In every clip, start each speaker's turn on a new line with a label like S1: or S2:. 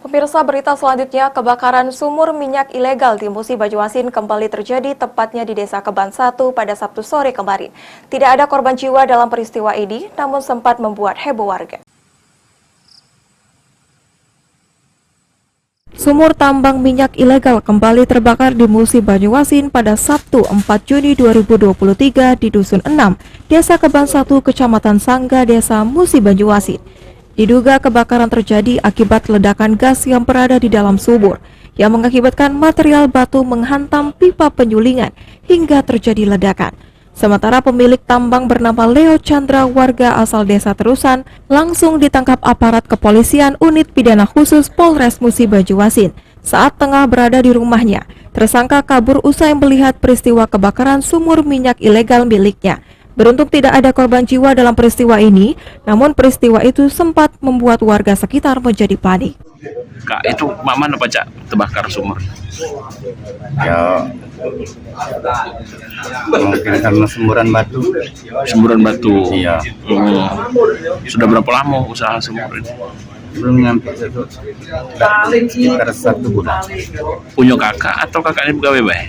S1: Pemirsa, berita selanjutnya, kebakaran sumur minyak ilegal di Musi Banyuasin kembali terjadi tepatnya di Desa Keban 1 pada Sabtu sore kemarin. Tidak ada korban jiwa dalam peristiwa ini, namun sempat membuat heboh warga. Sumur tambang minyak ilegal kembali terbakar di Musi Banyuasin pada Sabtu 4 Juni 2023 di Dusun 6, Desa Keban 1, Kecamatan Sangga, Desa Musi Banyuasin. Diduga kebakaran terjadi akibat ledakan gas yang berada di dalam sumur, yang mengakibatkan material batu menghantam pipa penyulingan hingga terjadi ledakan. Sementara pemilik tambang bernama Leo Chandra, warga asal Desa Terusan, langsung ditangkap aparat kepolisian unit pidana khusus Polres Musi Banyuasin saat tengah berada di rumahnya. Tersangka kabur usai melihat peristiwa kebakaran sumur minyak ilegal miliknya. Beruntung tidak ada korban jiwa dalam peristiwa ini, namun peristiwa itu sempat membuat warga sekitar menjadi panik.
S2: Kak, itu mana Pak terbakar sumur?
S3: Ya, mungkin karena semburan batu.
S2: Semburan batu.
S3: Iya.
S2: Sudah berapa lama usaha sumur ini?
S3: Belum nyampe sekitar 1 bulan.
S2: Punya kakak atau kakaknya pegawai baik?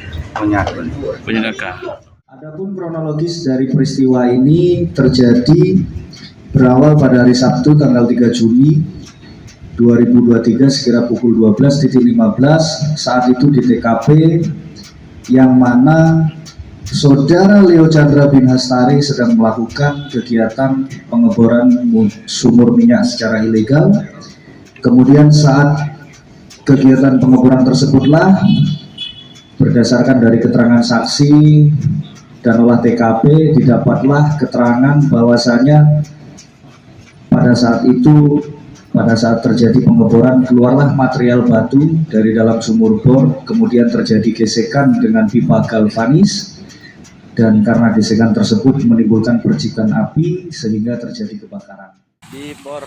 S2: Punya kakak.
S4: Adapun kronologis dari peristiwa ini terjadi berawal pada hari Sabtu tanggal 3 Juni 2023 sekira pukul 12.15 saat itu di TKP yang mana Saudara Leo Chandra bin Hastari sedang melakukan kegiatan pengeboran sumur minyak secara ilegal. Kemudian saat kegiatan pengeboran tersebutlah berdasarkan dari keterangan saksi dan olah TKP didapatlah keterangan bahwasanya pada saat terjadi pengeboran keluarlah material batu dari dalam sumur bor, kemudian terjadi gesekan dengan pipa galvanis dan karena gesekan tersebut menimbulkan percikan api sehingga terjadi kebakaran.
S5: Di bor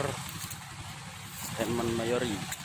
S5: Statement Mayori.